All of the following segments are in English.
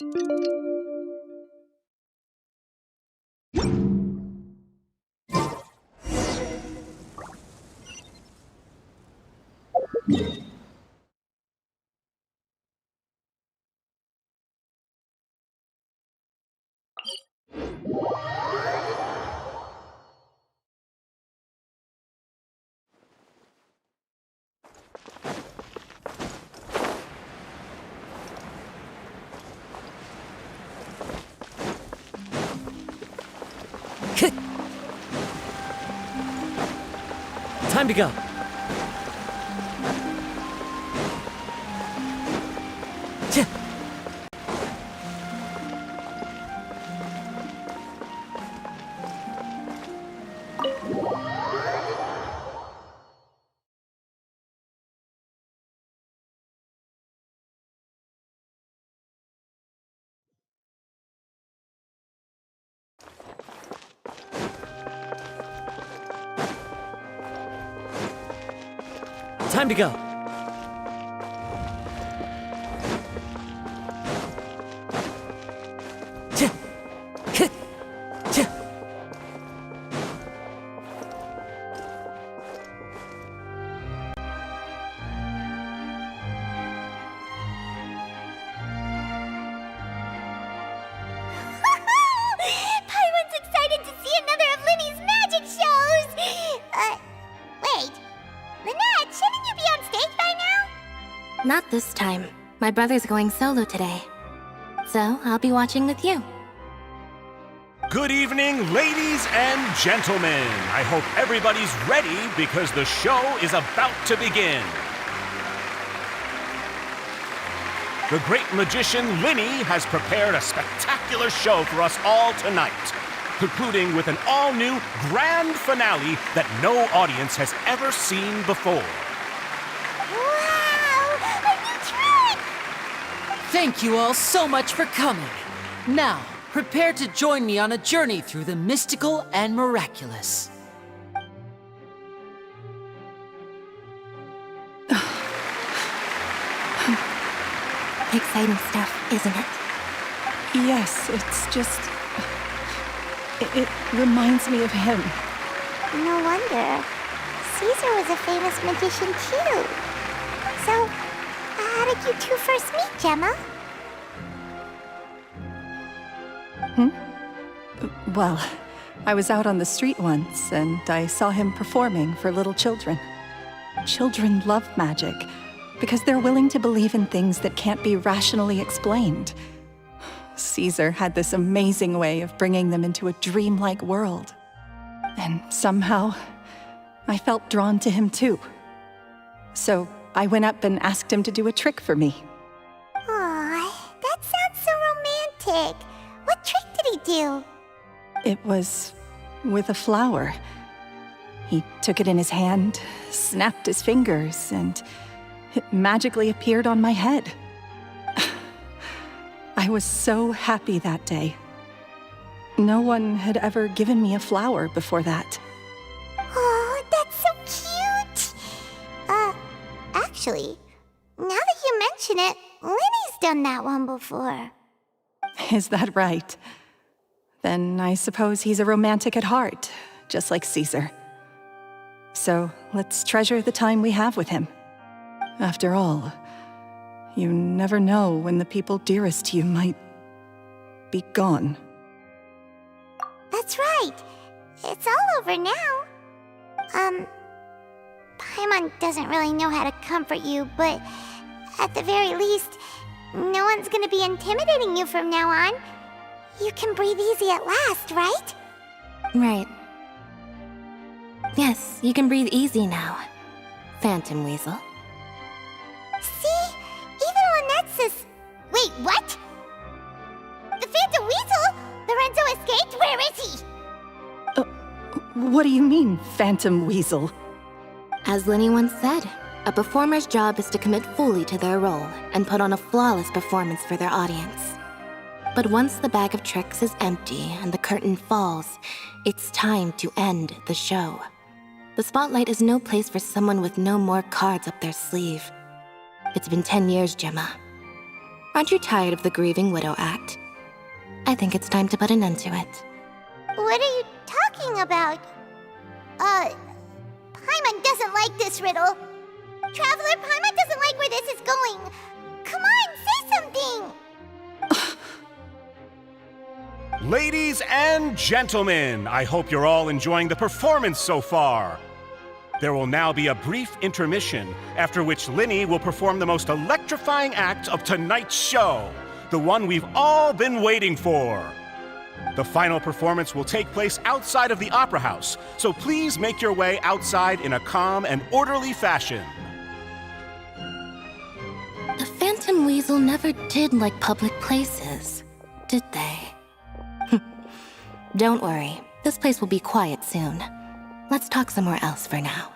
Time to go. Time to go. Paimon's excited to see another of Lyney's magic shows! Wait. Lynette, shouldn't you be on stage by now? Not this time. My brother's going solo today. So, I'll be watching with you. Good evening, ladies and gentlemen. I hope everybody's ready because the show is about to begin. The great magician Lyney has prepared a spectacular show for us all tonight, concluding with an all-new grand finale that no audience has ever seen before. Wow! A new trick! Thank you all so much for coming. Now, prepare to join me on a journey through the mystical and miraculous. Exciting stuff, isn't it? Yes, it's just... It reminds me of him. No wonder. Caesar was a famous magician too. So, how did you two first meet, Gemma? Well, I was out on the street once, and I saw him performing for little children. Children love magic, because they're willing to believe in things that can't be rationally explained. Caesar had this amazing way of bringing them into a dreamlike world. And somehow, I felt drawn to him too. So I went up and asked him to do a trick for me. Aw, that sounds so romantic. What trick did he do? It was with a flower. He took it in his hand, snapped his fingers, and it magically appeared on my head. I was so happy that day. No one had ever given me a flower before that. Oh, that's so cute! Actually, now that you mention it, Lyney's done that one before. Is that right? Then I suppose he's a romantic at heart, just like Caesar. So let's treasure the time we have with him. After all, you never know when the people dearest to you might be gone. That's right. It's all over now. Paimon doesn't really know how to comfort you, but at the very least, no one's gonna be intimidating you from now on. You can breathe easy at last, right? Right. Yes, you can breathe easy now, Phantom Weasel. See? Even Lynette says... Wait, what? The Phantom Weasel? Lorenzo escaped? Where is he? What do you mean, Phantom Weasel? As Lyney once said, a performer's job is to commit fully to their role and put on a flawless performance for their audience. But once the bag of tricks is empty and the curtain falls, it's time to end the show. The spotlight is no place for someone with no more cards up their sleeve. It's been 10 years, Gemma. Aren't you tired of the grieving widow act? I think it's time to put an end to it. What are you talking about? Paimon doesn't like this riddle. Traveler, Paimon doesn't like where this is going. Come on, say something! Ladies and gentlemen, I hope you're all enjoying the performance so far. There will now be a brief intermission, after which Lyney will perform the most electrifying act of tonight's show, the one we've all been waiting for. The final performance will take place outside of the Opera House, so please make your way outside in a calm and orderly fashion. The Phantom Weasel never did like public places, did they? Don't worry, this place will be quiet soon. Let's talk somewhere else for now.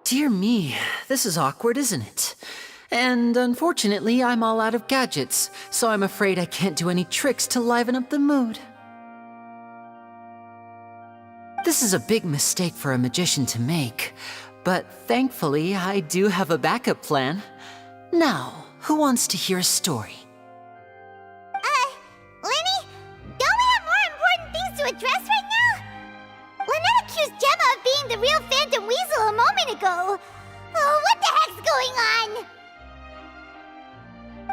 Dear me, this is awkward, isn't it? And unfortunately, I'm all out of gadgets, so I'm afraid I can't do any tricks to liven up the mood. This is a big mistake for a magician to make, but thankfully, I do have a backup plan. Now, who wants to hear a story? Lyney, don't we have more important things to address right now? Lynette accused Gemma of being the real Phantom Weasel a moment ago. Oh, what the heck's going on?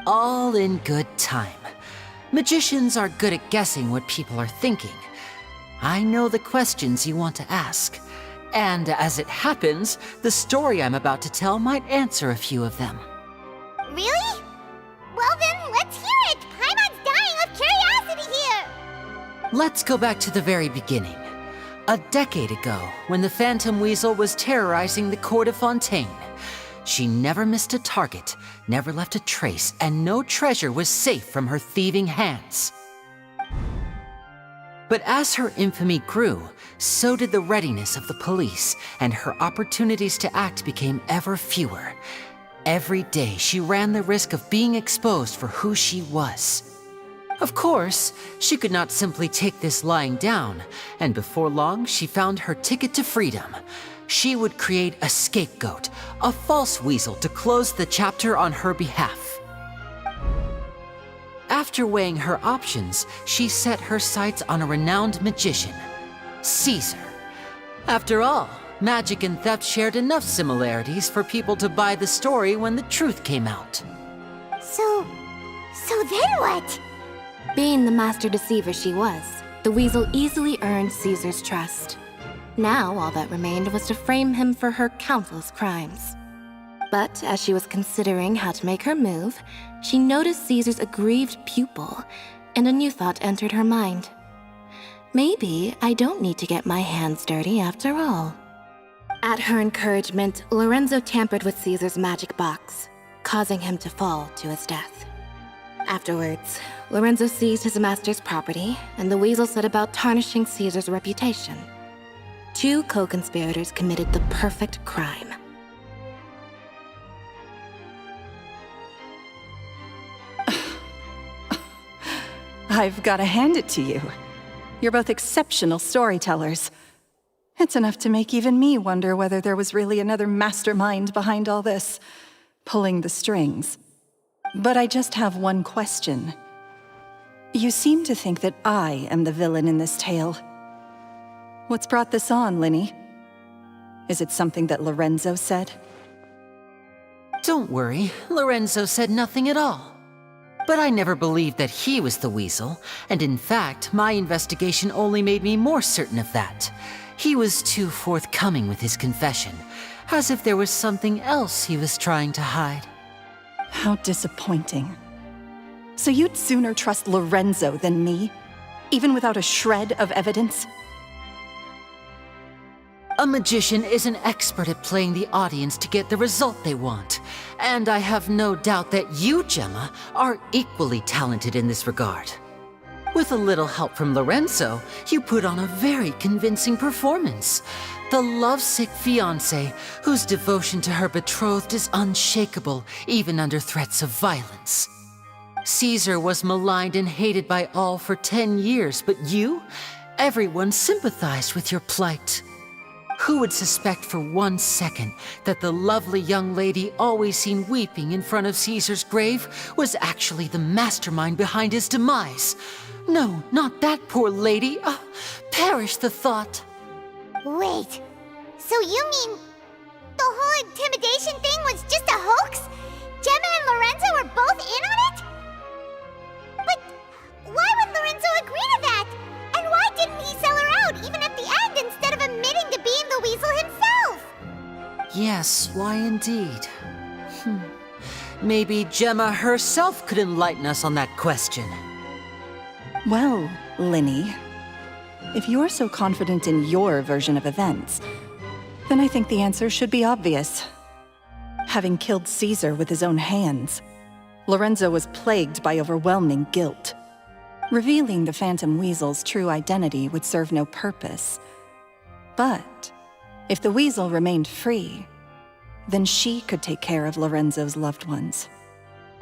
All in good time. Magicians are good at guessing what people are thinking. I know the questions you want to ask. And as it happens, the story I'm about to tell might answer a few of them. Really? Well then, let's hear it! Paimon's dying of curiosity here! Let's go back to the very beginning. A decade ago, when the Phantom Weasel was terrorizing the court of Fontaine. She never missed a target, never left a trace, and no treasure was safe from her thieving hands. But as her infamy grew, so did the readiness of the police, and her opportunities to act became ever fewer. Every day, she ran the risk of being exposed for who she was. Of course, she could not simply take this lying down, and before long, she found her ticket to freedom. She would create a scapegoat, a false weasel to close the chapter on her behalf. After weighing her options, she set her sights on a renowned magician, Caesar. After all, magic and theft shared enough similarities for people to buy the story when the truth came out. So then what? Being the master deceiver she was, the weasel easily earned Caesar's trust. Now all that remained was to frame him for her countless crimes. But as she was considering how to make her move, she noticed Caesar's aggrieved pupil, and a new thought entered her mind. Maybe I don't need to get my hands dirty after all. At her encouragement, Lorenzo tampered with Caesar's magic box, causing him to fall to his death. Afterwards, Lorenzo seized his master's property, and the weasel set about tarnishing Caesar's reputation. Two co-conspirators committed the perfect crime. I've got to hand it to you. You're both exceptional storytellers. It's enough to make even me wonder whether there was really another mastermind behind all this, pulling the strings. But I just have one question. You seem to think that I am the villain in this tale. What's brought this on, Lyney? Is it something that Lorenzo said? Don't worry, Lorenzo said nothing at all. But I never believed that he was the weasel, and in fact, my investigation only made me more certain of that. He was too forthcoming with his confession, as if there was something else he was trying to hide. How disappointing. So you'd sooner trust Lorenzo than me, even without a shred of evidence? A magician is an expert at playing the audience to get the result they want. And I have no doubt that you, Gemma, are equally talented in this regard. With a little help from Lorenzo, you put on a very convincing performance. The lovesick fiancé, whose devotion to her betrothed is unshakable, even under threats of violence. Caesar was maligned and hated by all for 10 years, but you? Everyone sympathized with your plight. Who would suspect for 1 second that the lovely young lady always seen weeping in front of Caesar's grave was actually the mastermind behind his demise? No, not that poor lady. Perish the thought. Wait, so you mean the whole intimidation thing was just a hoax? Gemma and Lorenzo were both in on it? But why would Lorenzo agree to that? And why didn't he sell her out even at the end instead of admitting to being the weasel himself? Yes, why indeed? Maybe Gemma herself could enlighten us on that question. Well, Lyney, if you're so confident in your version of events, then I think the answer should be obvious. Having killed Caesar with his own hands, Lorenzo was plagued by overwhelming guilt. Revealing the Phantom Weasel's true identity would serve no purpose. But if the Weasel remained free, then she could take care of Lorenzo's loved ones.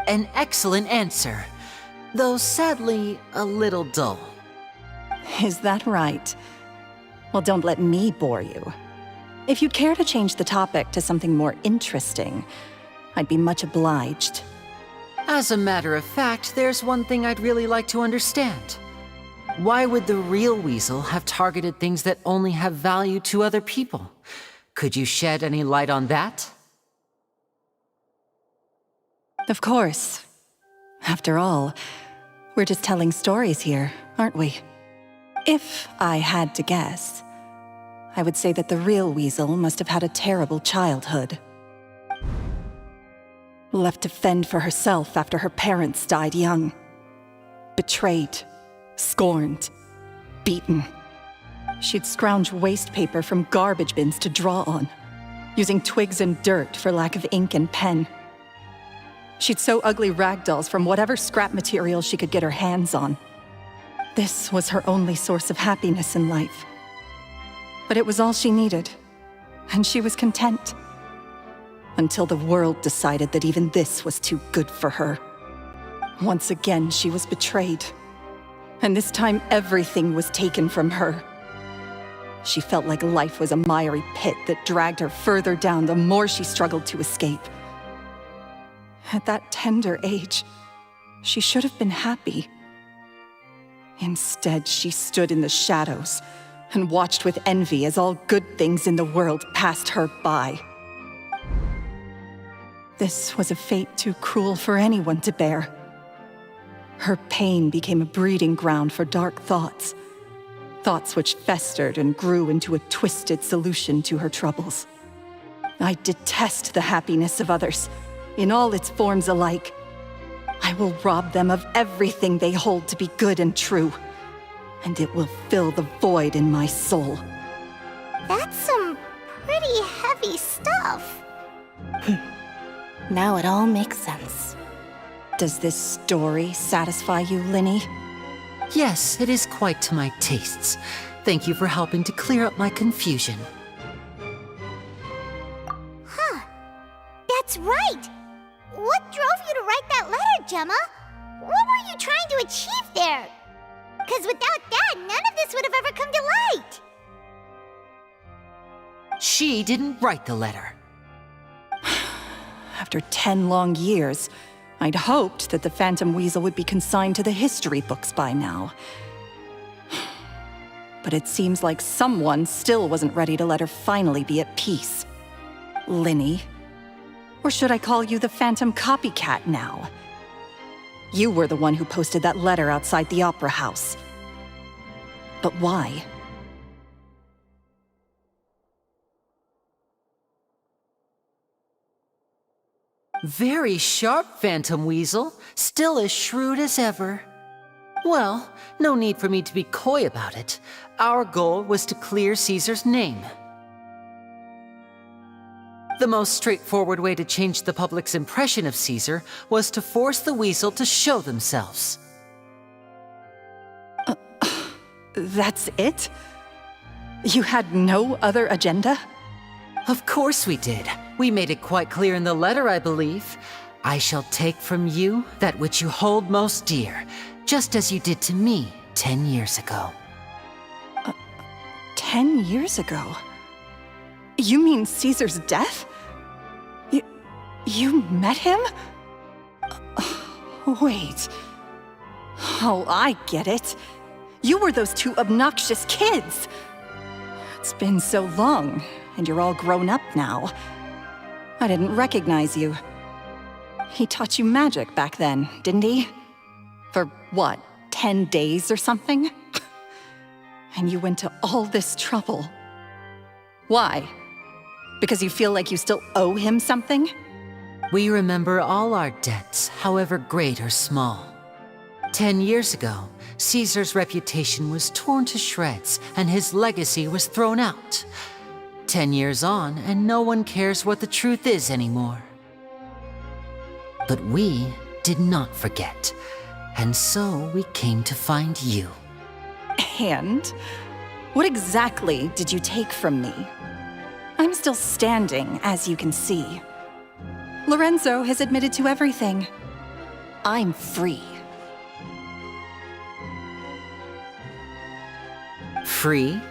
An excellent answer, though sadly a little dull. Is that right? Well, don't let me bore you. If you'd care to change the topic to something more interesting, I'd be much obliged. As a matter of fact, there's one thing I'd really like to understand. Why would the real Weasel have targeted things that only have value to other people? Could you shed any light on that? Of course. After all, we're just telling stories here, aren't we? If I had to guess, I would say that the real Weasel must have had a terrible childhood. Left to fend for herself after her parents died young. Betrayed, scorned, beaten. She'd scrounge waste paper from garbage bins to draw on, using twigs and dirt for lack of ink and pen. She'd sew ugly rag dolls from whatever scrap material she could get her hands on. This was her only source of happiness in life. But it was all she needed, and she was content. Until the world decided that even this was too good for her. Once again, she was betrayed. And this time, everything was taken from her. She felt like life was a miry pit that dragged her further down the more she struggled to escape. At that tender age, she should have been happy. Instead, she stood in the shadows and watched with envy as all good things in the world passed her by. This was a fate too cruel for anyone to bear. Her pain became a breeding ground for dark thoughts. Thoughts which festered and grew into a twisted solution to her troubles. I detest the happiness of others, in all its forms alike. I will rob them of everything they hold to be good and true, and it will fill the void in my soul. That's some pretty heavy stuff. Now it all makes sense. Does this story satisfy you, Lyney? Yes, it is quite to my tastes. Thank you for helping to clear up my confusion. That's right. What drove you to write that letter, Gemma? What were you trying to achieve there? Because without that, none of this would have ever come to light. She didn't write the letter. After 10 long years, I'd hoped that the Phantom Weasel would be consigned to the history books by now. But it seems like someone still wasn't ready to let her finally be at peace. Lyney. Or should I call you the Phantom Copycat now? You were the one who posted that letter outside the Opera House. But why? Very sharp, Phantom Weasel. Still as shrewd as ever. Well, no need for me to be coy about it. Our goal was to clear Caesar's name. The most straightforward way to change the public's impression of Caesar was to force the weasel to show themselves. That's it? You had no other agenda? Of course we did. We made it quite clear in the letter, I believe. I shall take from you that which you hold most dear, just as you did to me 10 years ago. 10 years ago? You mean Caesar's death? You met him? Wait. Oh, I get it. You were those two obnoxious kids. It's been so long, and you're all grown up now. I didn't recognize you. He taught you magic back then, didn't he? For what, 10 days or something? And you went to all this trouble. Why? Because you feel like you still owe him something? We remember all our debts, however great or small. 10 years ago, Caesar's reputation was torn to shreds and his legacy was thrown out. 10 years on, and no one cares what the truth is anymore. But we did not forget, and so we came to find you. And? What exactly did you take from me? I'm still standing, as you can see. Lorenzo has admitted to everything. I'm free. Free?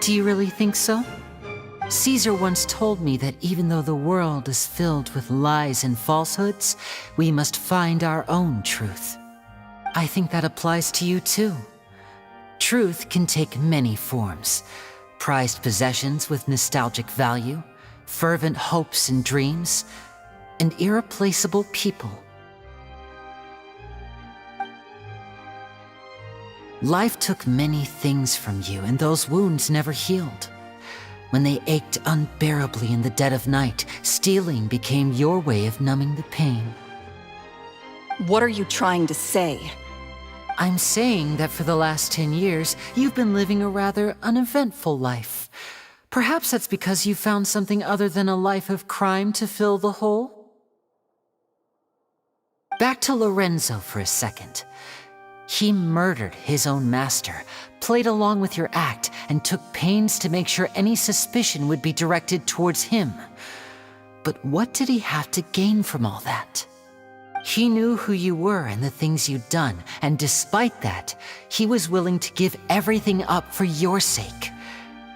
Do you really think so? Caesar once told me that even though the world is filled with lies and falsehoods, we must find our own truth. I think that applies to you too. Truth can take many forms. Prized possessions with nostalgic value, fervent hopes and dreams, and irreplaceable people. Life took many things from you, and those wounds never healed. When they ached unbearably in the dead of night, stealing became your way of numbing the pain. What are you trying to say? I'm saying that for the last 10 years, you've been living a rather uneventful life. Perhaps that's because you found something other than a life of crime to fill the hole? Back to Lorenzo for a second. He murdered his own master, played along with your act, and took pains to make sure any suspicion would be directed towards him. But what did he have to gain from all that? He knew who you were and the things you'd done, and despite that, he was willing to give everything up for your sake.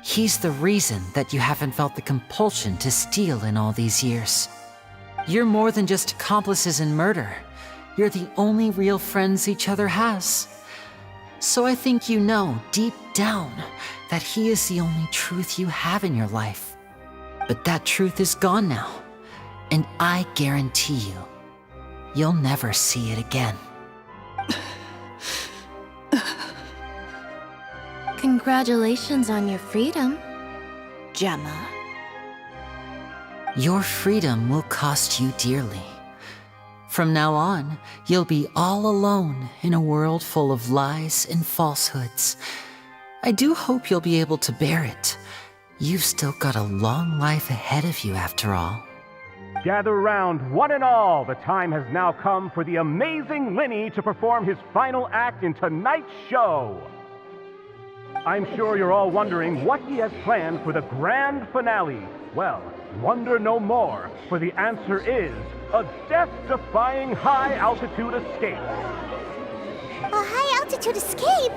He's the reason that you haven't felt the compulsion to steal in all these years. You're more than just accomplices in murder. You're the only real friends each other has. So I think you know, deep down, that he is the only truth you have in your life. But that truth is gone now, and I guarantee you, you'll never see it again. Congratulations on your freedom, Gemma. Your freedom will cost you dearly. From now on, you'll be all alone in a world full of lies and falsehoods. I do hope you'll be able to bear it. You've still got a long life ahead of you after all. Gather round, one and all. The time has now come for the amazing Lyney to perform his final act in tonight's show. I'm sure you're all wondering what he has planned for the grand finale. Well, wonder no more, for the answer is a death-defying high-altitude escape. A high-altitude escape?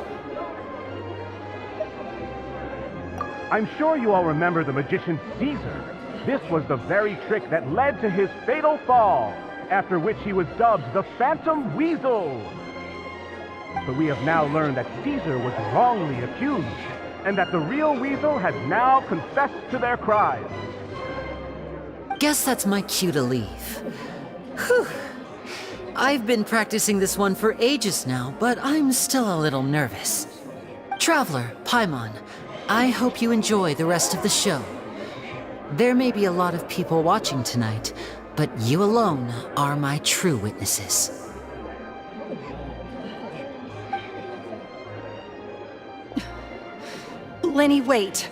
I'm sure you all remember the magician Caesar. This was the very trick that led to his fatal fall, after which he was dubbed the Phantom Weasel. But we have now learned that Caesar was wrongly accused, and that the real Weasel has now confessed to their crimes. Guess that's my cue to leave. Whew. I've been practicing this one for ages now, but I'm still a little nervous. Traveler, Paimon, I hope you enjoy the rest of the show. There may be a lot of people watching tonight, but you alone are my true witnesses. Lyney, wait.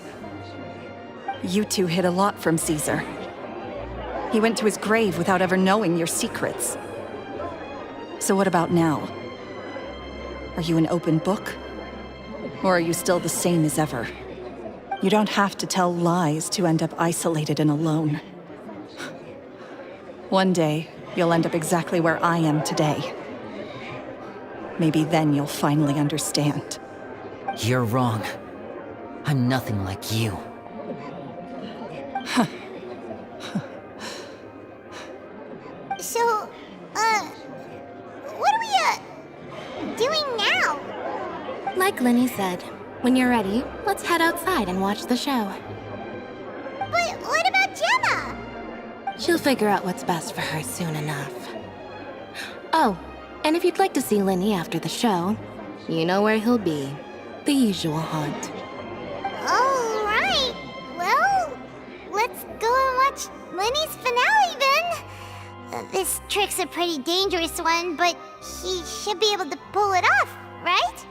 You two hid a lot from Caesar. He went to his grave without ever knowing your secrets. So what about now? Are you an open book? Or are you still the same as ever? You don't have to tell lies to end up isolated and alone. One day, you'll end up exactly where I am today. Maybe then you'll finally understand. You're wrong. I'm nothing like you. So, what are we, doing now? Like Lyney said, when you're ready, let's head outside and watch the show. But what about Gemma? She'll figure out what's best for her soon enough. Oh, and if you'd like to see Lyney after the show, you know where he'll be. The usual haunt. All right. Well, let's go and watch Lyney's finale then. This trick's a pretty dangerous one, but he should be able to pull it off, right?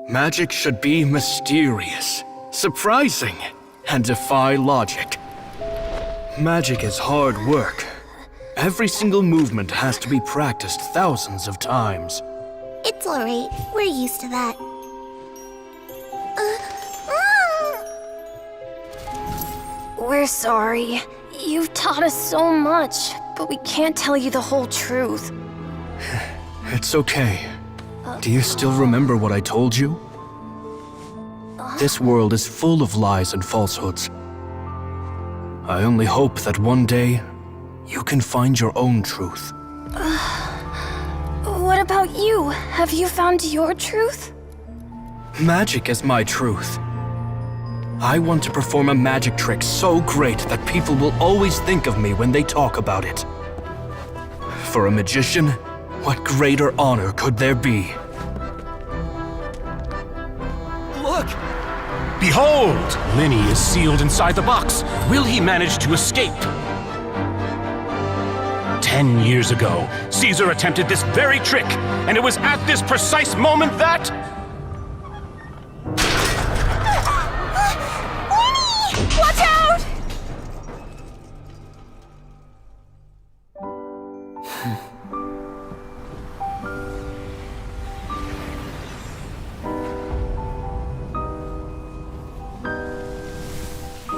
Magic should be mysterious, surprising, and defy logic. Magic is hard work. Every single movement has to be practiced thousands of times. It's alright. We're used to that. We're sorry. You've taught us so much, but we can't tell you the whole truth. It's okay. Do you still remember what I told you? This world is full of lies and falsehoods. I only hope that one day you can find your own truth. What about you? Have you found your truth? Magic is my truth. I want to perform a magic trick so great that people will always think of me when they talk about it. For a magician, what greater honor could there be? Look! Behold! Lyney is sealed inside the box. Will he manage to escape? 10 years ago, Caesar attempted this very trick, and it was at this precise moment that... Lyney! Watch out!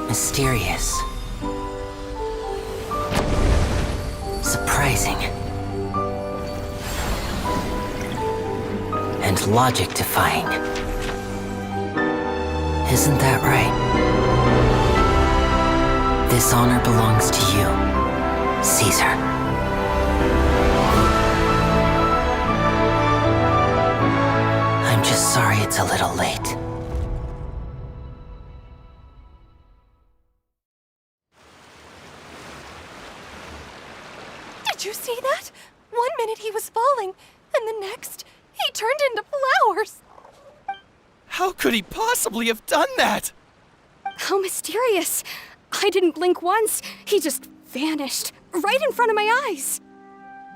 Mysterious. Surprising. And logic-defying. Isn't that right? This honor belongs to you, Caesar. I'm just sorry it's a little late. Did you see that? 1 minute he was falling, and the next, he turned into flowers. How could he possibly have done that? How mysterious. I didn't blink once. He just vanished, right in front of my eyes.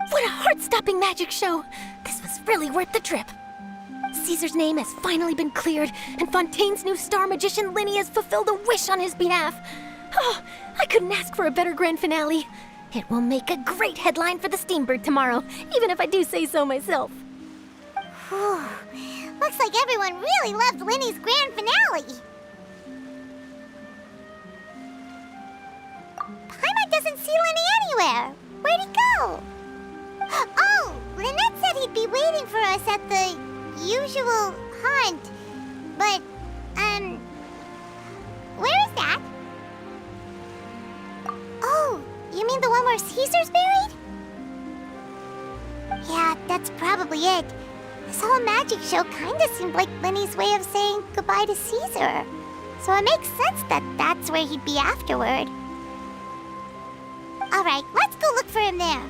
What a heart-stopping magic show! This was really worth the trip. Caesar's name has finally been cleared, and Fontaine's new star magician Lyney has fulfilled a wish on his behalf. Oh, I couldn't ask for a better grand finale. It will make a great headline for the Steambird tomorrow, even if I do say so myself. Whew. Looks like everyone really loved Lyney's grand finale. Paimon doesn't see Lyney anywhere. Where'd he go? Oh, Lynette said he'd be waiting for us at the usual haunt. But, where is that? Oh, you mean the one where Caesar's buried? Yeah, that's probably it. This whole magic show kinda seemed like Lyney's way of saying goodbye to Caesar. So it makes sense that that's where he'd be afterward. Alright, let's go look for him there.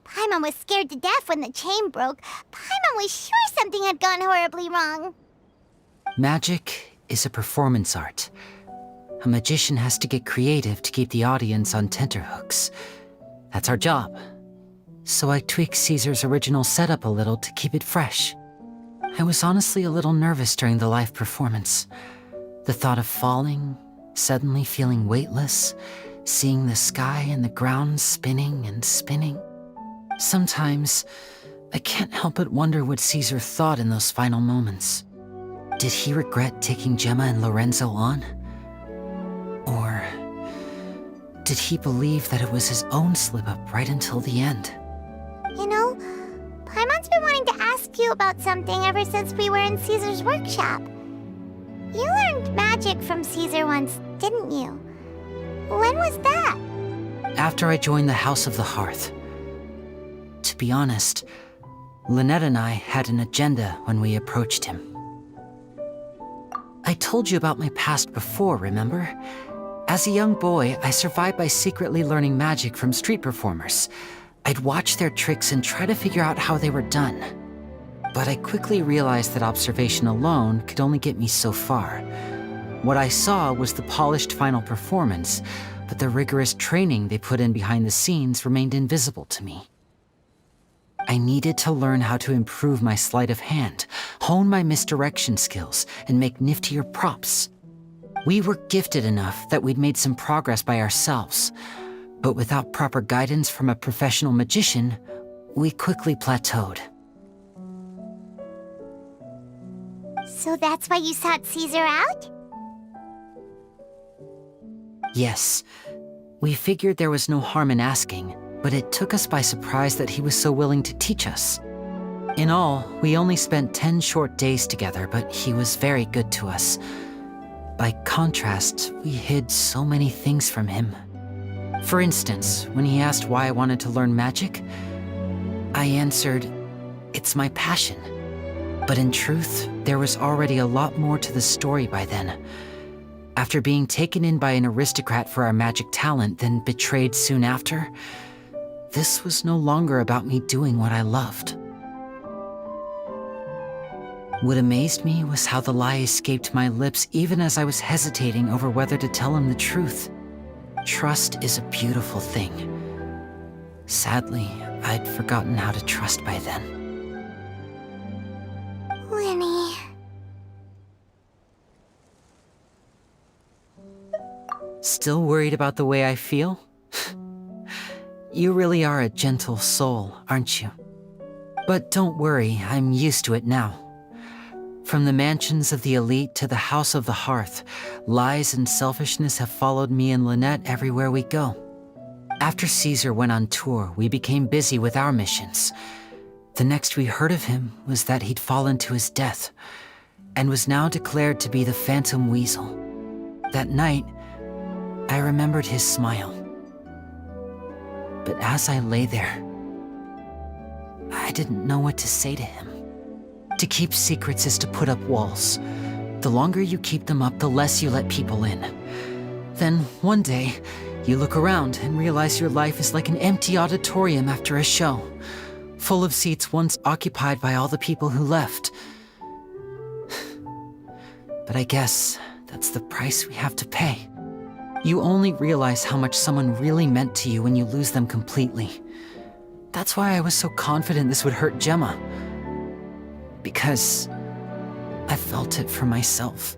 Paimon was scared to death when the chain broke. Paimon was sure something had gone horribly wrong. Magic is a performance art. A magician has to get creative to keep the audience on tenterhooks. That's our job. So I tweaked Caesar's original setup a little to keep it fresh. I was honestly a little nervous during the live performance. The thought of falling, suddenly feeling weightless, seeing the sky and the ground spinning and spinning. Sometimes, I can't help but wonder what Caesar thought in those final moments. Did he regret taking Gemma and Lorenzo on? Or did he believe that it was his own slip-up right until the end? You know, Paimon's been wanting to ask you about something ever since we were in Caesar's workshop. You learned magic from Caesar once, didn't you? When was that? After I joined the House of the Hearth. To be honest, Lynette and I had an agenda when we approached him. I told you about my past before, remember? As a young boy, I survived by secretly learning magic from street performers. I'd watch their tricks and try to figure out how they were done. But I quickly realized that observation alone could only get me so far. What I saw was the polished final performance, but the rigorous training they put in behind the scenes remained invisible to me. I needed to learn how to improve my sleight of hand, hone my misdirection skills, and make niftier props. We were gifted enough that we'd made some progress by ourselves, but without proper guidance from a professional magician, we quickly plateaued. So that's why you sought Caesar out? Yes. We figured there was no harm in asking, but it took us by surprise that he was so willing to teach us. In all, we only spent 10 short days together, but he was very good to us. By contrast, we hid so many things from him. For instance, when he asked why I wanted to learn magic, I answered, "It's my passion." But in truth, there was already a lot more to the story by then. After being taken in by an aristocrat for our magic talent, then betrayed soon after, this was no longer about me doing what I loved. What amazed me was how the lie escaped my lips even as I was hesitating over whether to tell him the truth. Trust is a beautiful thing. Sadly, I'd forgotten how to trust by then. Lyney. Still worried about the way I feel? You really are a gentle soul, aren't you? But don't worry, I'm used to it now. From the mansions of the elite to the House of the Hearth, lies and selfishness have followed me and Lynette everywhere we go. After Caesar went on tour, we became busy with our missions. The next we heard of him was that he'd fallen to his death and was now declared to be the Phantom Weasel. That night, I remembered his smile. But as I lay there, I didn't know what to say to him. To keep secrets is to put up walls. The longer you keep them up, the less you let people in. Then, one day, you look around and realize your life is like an empty auditorium after a show, full of seats once occupied by all the people who left. But I guess that's the price we have to pay. You only realize how much someone really meant to you when you lose them completely. That's why I was so confident this would hurt Gemma. Because I felt it for myself.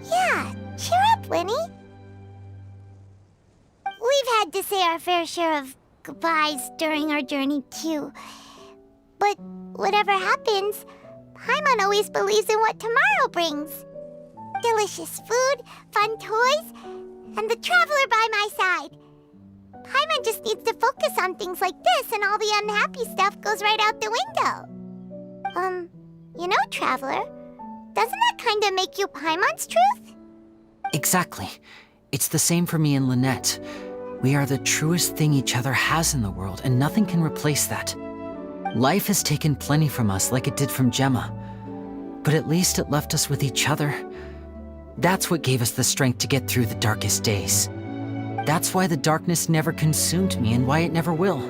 Yeah, cheer up, Lyney. We've had to say our fair share of goodbyes during our journey, too. But whatever happens, Paimon always believes in what tomorrow brings. Delicious food, fun toys, and the Traveler by my side. Paimon just needs to focus on things like this, and all the unhappy stuff goes right out the window. You know, Traveler, doesn't that kinda make you Paimon's truth? Exactly. It's the same for me and Lynette. We are the truest thing each other has in the world, and nothing can replace that. Life has taken plenty from us, like it did from Gemma. But at least it left us with each other. That's what gave us the strength to get through the darkest days. That's why the darkness never consumed me and why it never will.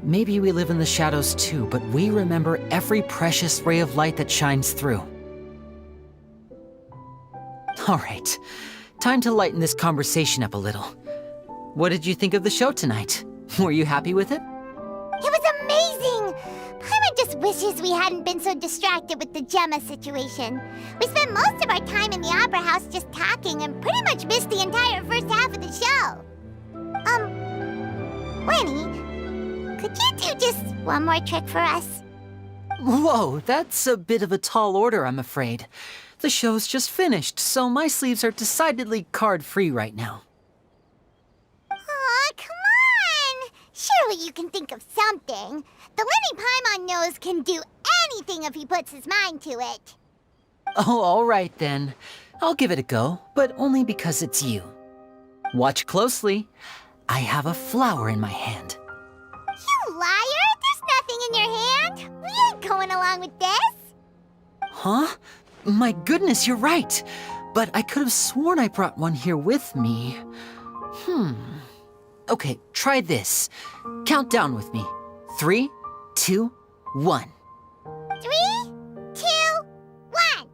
Maybe we live in the shadows too, but we remember every precious ray of light that shines through. All right, time to lighten this conversation up a little. What did you think of the show tonight? Were you happy with it? It was amazing! Paimon just wishes we hadn't been so distracted with the Gemma situation. We spent most of our time in the Opera House just talking and pretty much missed the entire first half of the show. Lyney, could you do just one more trick for us? Whoa, that's a bit of a tall order, I'm afraid. The show's just finished, so my sleeves are decidedly card-free right now. Aw, come on! Surely you can think of something. The Lyney Paimon knows can do anything if he puts his mind to it. Oh, all right then. I'll give it a go, but only because it's you. Watch closely. I have a flower in my hand. You liar! There's nothing in your hand! We ain't going along with this! Huh? My goodness, you're right. But I could have sworn I brought one here with me. Okay, try this. Count down with me. 3, 2, 1. 3, 2, 1!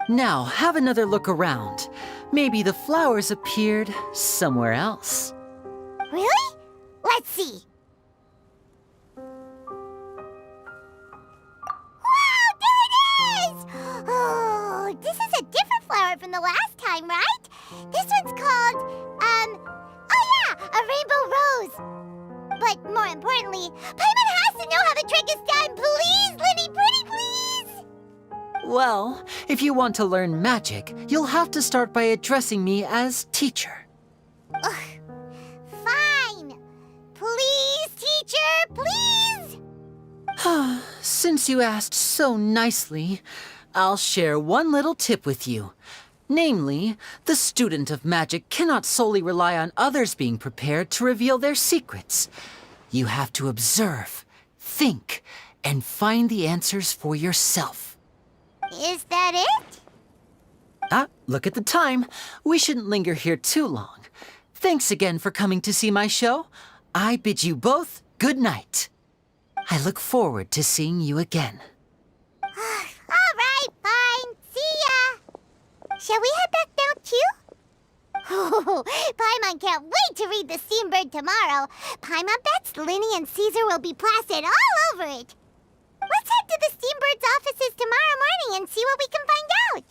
Now, have another look around. Maybe the flowers appeared somewhere else. Really? Let's see. Wow, there it is! Oh, this is a different flower from the last time, right? This one's called, a rainbow rose. But more importantly, Paimon has to know how the trick is done. Please, Lyney, pretty please! Well, if you want to learn magic, you'll have to start by addressing me as teacher. Ugh. Fine. Please, teacher, please! Since you asked so nicely, I'll share one little tip with you. Namely, the student of magic cannot solely rely on others being prepared to reveal their secrets. You have to observe, think, and find the answers for yourself. Is that it? Look at the time. We shouldn't linger here too long. Thanks again for coming to see my show. I bid you both good night. I look forward to seeing you again. All right, fine. See ya. Shall we head back now, too? Oh, Paimon can't wait to read The Steambird tomorrow. Paimon bets Lyney and Caesar will be placid all over it. Let's head to the Steambird's offices tomorrow morning and see what we can find out.